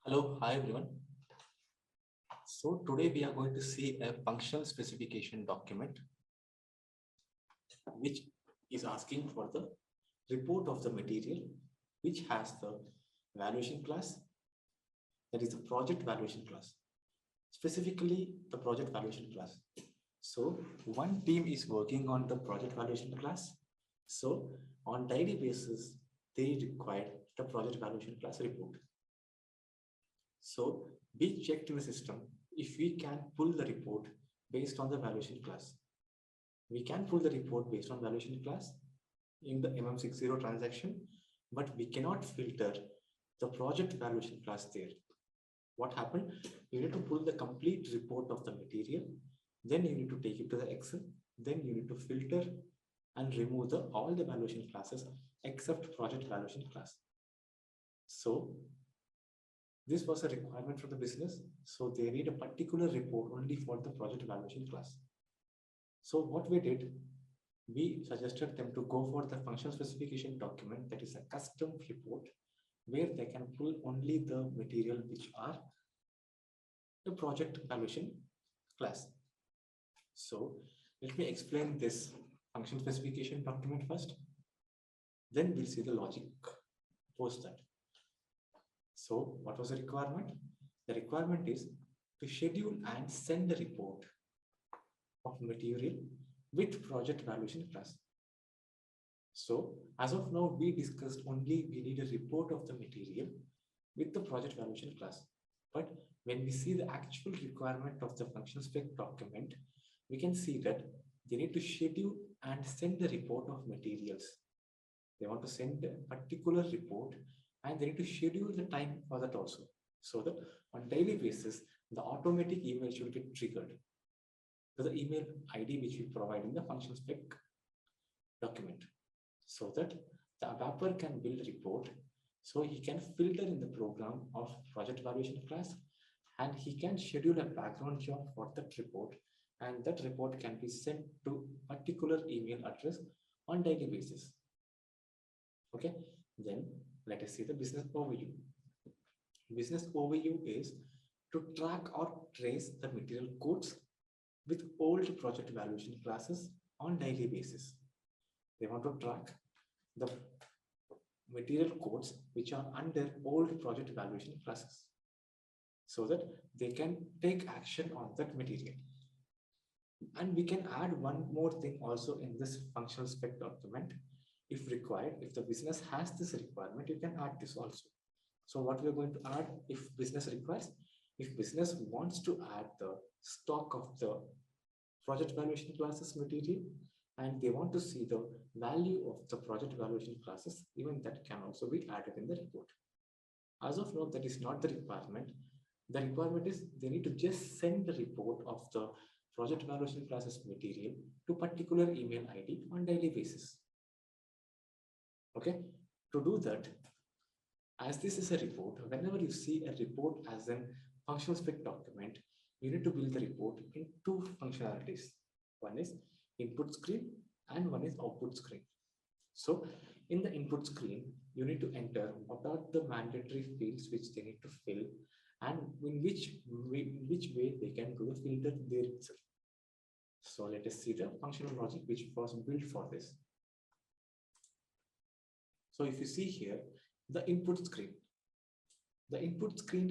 Hello, hi everyone. So today we are going to see a functional specification document which is asking for the report of the material which has the valuation class, that is the project valuation class, specifically the project valuation class. So one team is working on the project valuation class. So on daily basis, they require the project valuation class report. So we checked in the system if we can pull the report based on the valuation class. We can pull the report based on valuation class in the MM60 transaction, but we cannot filter the project valuation class there. What happened? You need to pull the complete report of the material, then you need to take it to the Excel, then you need to filter and remove all the valuation classes except project valuation class. So this was a requirement for the business. So they need a particular report only for the project valuation class. So what we did, we suggested them to go for the functional specification document that is a custom report where they can pull only the material which are the project valuation class. So let me explain this function specification document first. Then we'll see the logic post that. So what was the requirement? The requirement is to schedule and send the report of material with project valuation class. So as of now, we discussed only we need a report of the material with the project valuation class. But when we see the actual requirement of the function spec document, we can see that they need to schedule and send the report of materials. They want to send a particular report and they need to schedule the time for that also. So that on daily basis, the automatic email should get triggered to the email ID which we provide in the function spec document, so that the ABAPer can build a report. So he can filter in the program of project valuation class and he can schedule a background job for that report, and that report can be sent to particular email address on daily basis. Okay, then let us see the business overview. Business overview is to track or trace the material codes with old project valuation classes on daily basis. They want to track the material codes which are under old project valuation classes so that they can take action on that material. And we can add one more thing also in this functional spec document. If required, if the business has this requirement, you can add this also. So what we are going to add if business requires, if business wants to add the stock of the project valuation classes material and they want to see the value of the project valuation classes, even that can also be added in the report. As of now, that is not the requirement. The requirement is they need to just send the report of the project valuation classes material to particular email ID on daily basis. Okay, to do that, as this is a report, whenever you see a report as a functional spec document, you need to build the report in two functionalities. One is input screen and one is output screen. So in the input screen, you need to enter what are the mandatory fields which they need to fill and in which way they can do the filter there itself. So let us see the functional logic which was built for this. So if you see here, the input screen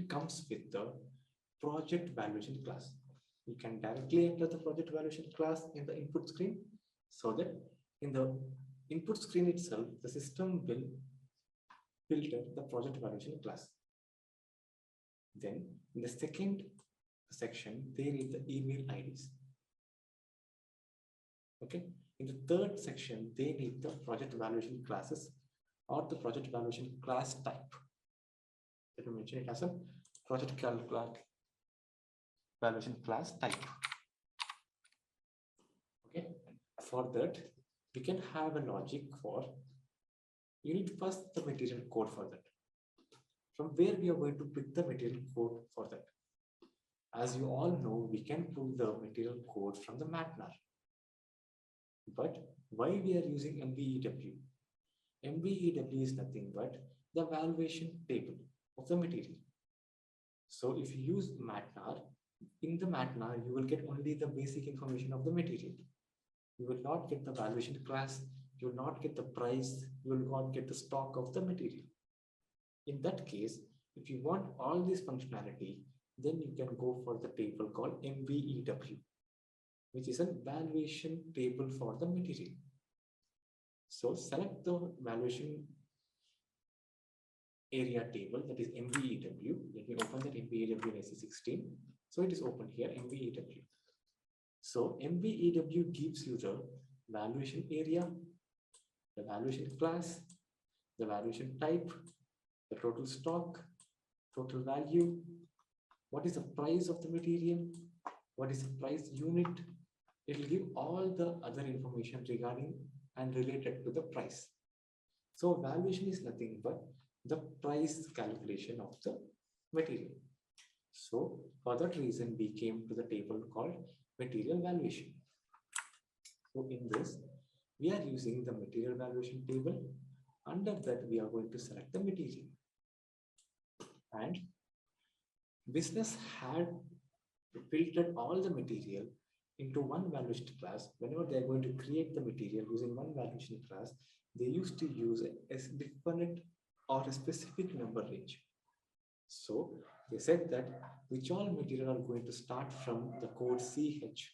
comes with the project valuation class. You can directly enter the project valuation class in the input screen, so that in the input screen itself, the system will filter the project valuation class. Then in the second section, there is the email IDs. Okay. In the third section, they need the project valuation classes or the project valuation class type. Let me mention it as a project valuation class type. Okay. For that, we can have a logic for you need first the material code for that. From where we are going to pick the material code for that. As you all know, we can pull the material code from the MATLAB. But why we are using MVEW? MVEW is nothing but the valuation table of the material. So if you use MATLAB, in the MATLAB, you will get only the basic information of the material. You will not get the valuation class, you will not get the price, you will not get the stock of the material. In that case, if you want all this functionality, then you can go for the table called MVEW, which is a valuation table for the material. So select the valuation area table, that is MVEW. Let me open that MVEW in SC16. So it is open here, MVEW. So MVEW gives you the valuation area, the valuation class, the valuation type, the total stock, total value, what is the price of the material, what is the price unit. It will give all the other information regarding and related to the price. So valuation is nothing but the price calculation of the material. So for that reason, we came to the table called material valuation. So in this, we are using the material valuation table. Under that, we are going to select the material. And business had filtered all the material into one valuation class. Whenever they are going to create the material using one valuation class, they used to use a definite or a specific number range. So they said that which all material are going to start from the code CH,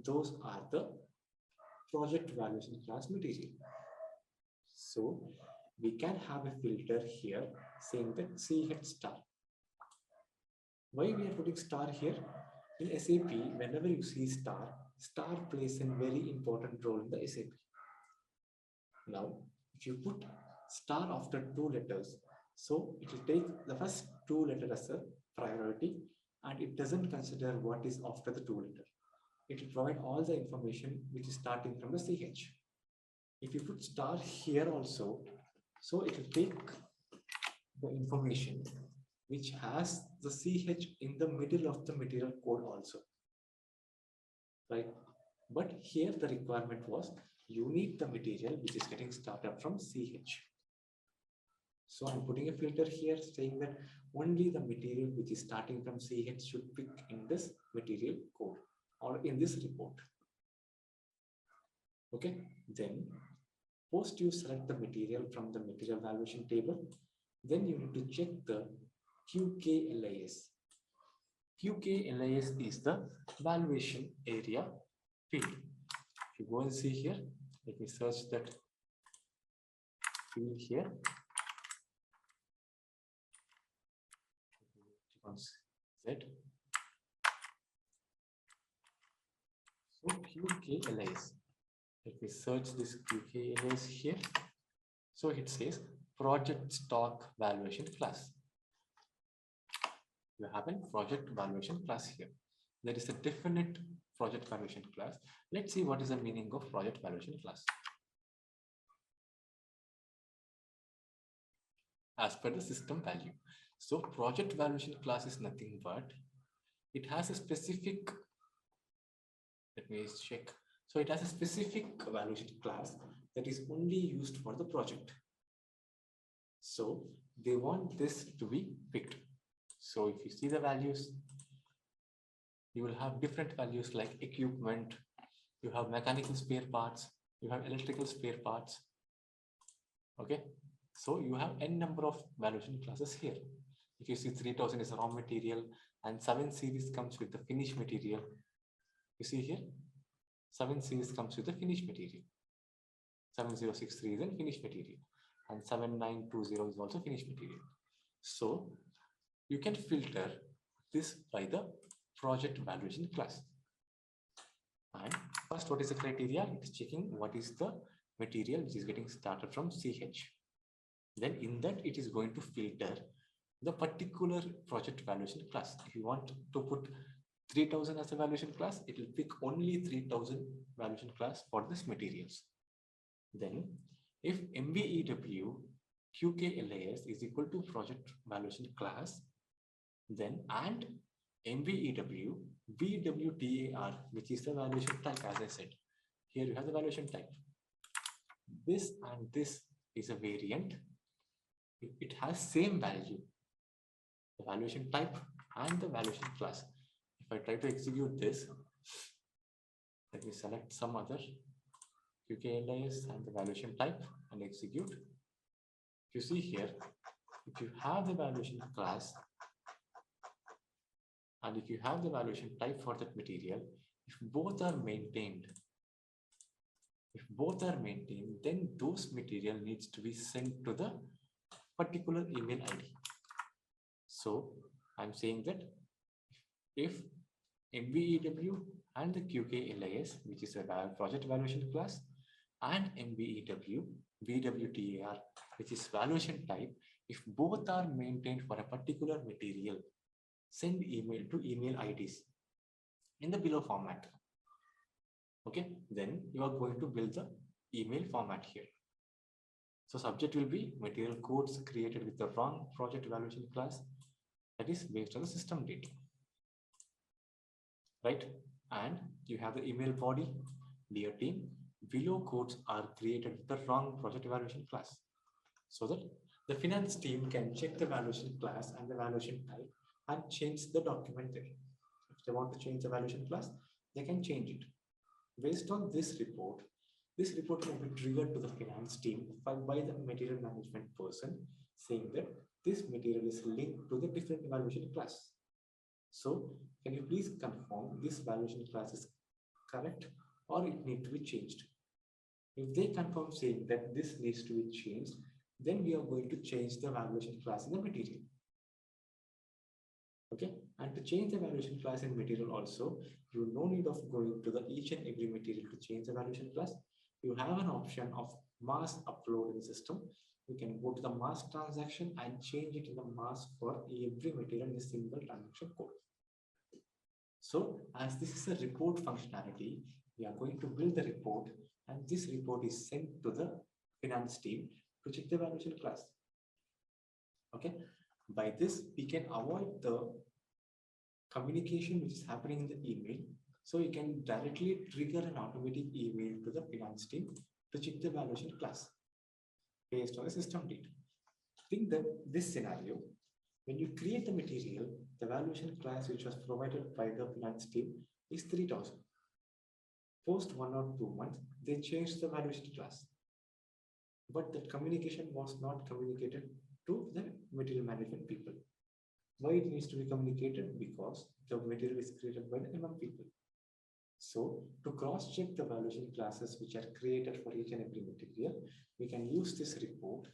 those are the project valuation class material. So we can have a filter here saying that CH star. Why we are putting star here? In SAP, whenever you see star, star plays a very important role in the SAP. Now, if you put star after two letters, so it will take the first two letters as a priority, and it doesn't consider what is after the two letter. It will provide all the information which is starting from the CH. If you put star here also, so it will take the information which has the CH in the middle of the material code also, right? But here the requirement was you need the material which is getting started from CH. So I'm putting a filter here saying that only the material which is starting from CH should pick in this material code or in this report. Okay, then post you select the material from the material valuation table, then you need to check the QKLIS. QKLIS is the valuation area field. If you go and see here, let me search that field here. Z. So QKLIS. Let me search this QKLIS here. So it says project stock valuation class. You have a project valuation class here. There is a definite project valuation class. Let's see what is the meaning of project valuation class. As per the system value. So project valuation class is nothing but it has a specific, let me check. So it has a specific valuation class that is only used for the project. So they want this to be picked. So if you see the values, you will have different values like equipment, you have mechanical spare parts, you have electrical spare parts. Okay, so you have n number of valuation classes here. If you see 3000 is a raw material and 7 series comes with the finished material. You see here, 7 series comes with the finished material. 7063 is a finished material and 7920 is also finished material. So you can filter this by the project valuation class. And first, what is the criteria? It is checking what is the material which is getting started from CH. Then in that, it is going to filter the particular project valuation class. If you want to put 3000 as a valuation class, it will pick only 3000 valuation class for this materials. Then if MVEW QKLIS is equal to project valuation class, then and MVEW VWTAR, which is the valuation type, as I said. Here you have the valuation type. This and this is a variant. It has same value. The valuation type and the valuation class. If I try to execute this, let me select some other QKLIS and the valuation type and execute. If you see here, if you have the valuation class and if you have the valuation type for that material, if both are maintained, then those material needs to be sent to the particular email ID. So I'm saying that if MBEW and the QKLIS, which is a project evaluation class, and MBEW, VWTAR, which is valuation type, if both are maintained for a particular material, send email to email IDs in the below format. Okay, then you are going to build the email format here. So subject will be material codes created with the wrong project evaluation class, that is based on the system data, right? And you have the email body, dear team, below codes are created with the wrong project evaluation class, so that the finance team can check the valuation class and the valuation type and change the document there. If they want to change the valuation class, they can change it. Based on this report will be triggered to the finance team by the material management person, saying that this material is linked to the different valuation class. So can you please confirm this valuation class is correct or it needs to be changed? If they confirm saying that this needs to be changed, then we are going to change the valuation class in the material. Okay, and to change the valuation class in material also, you no need of going to the each and every material to change the valuation class. You have an option of mass upload in the system. You can go to the mass transaction and change it in the mass for every material in a single transaction code. So as this is a report functionality, we are going to build the report, and this report is sent to the finance team to check the valuation class. Okay, by this we can avoid the communication which is happening in the email. So you can directly trigger an automatic email to the finance team to check the valuation class based on the system data. Think that this scenario, when you create the material, the valuation class which was provided by the finance team is 3000. Post 1 or 2 months, they changed the valuation class, but that communication was not communicated to the material management people. Why it needs to be communicated? Because the material is created by the MM people. So to cross-check the valuation classes which are created for each and every material, we can use this report,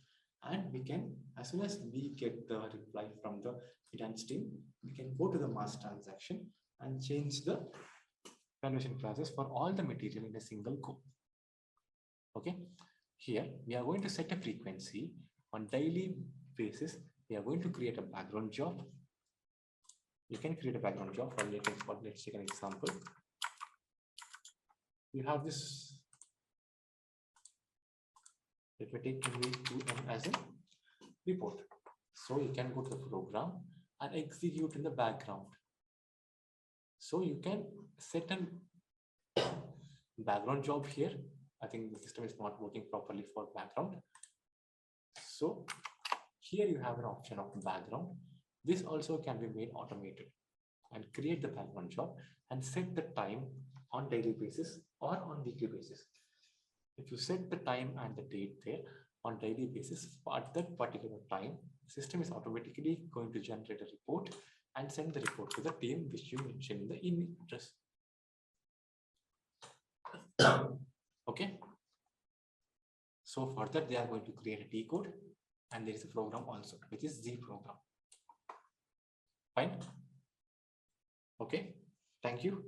and we can, as soon as we get the reply from the finance team, we can go to the mass transaction and change the valuation classes for all the material in a single code. Okay, here we are going to set a frequency on daily basis. We are going to create a background job. You can create a background job for let's take an example. You have this, let me take MV2M as a report. So you can go to the program and execute in the background. So you can set a background job here. I think the system is not working properly for background. So here you have an option of background. This also can be made automated, and create the background job and set the time on daily basis or on weekly basis. If you set the time and the date there on daily basis, at that particular time, the system is automatically going to generate a report and send the report to the team which you mentioned in the email address. Okay. So for that, they are going to create a T code, and there is a program also, which is Z program. Fine. Okay. Thank you.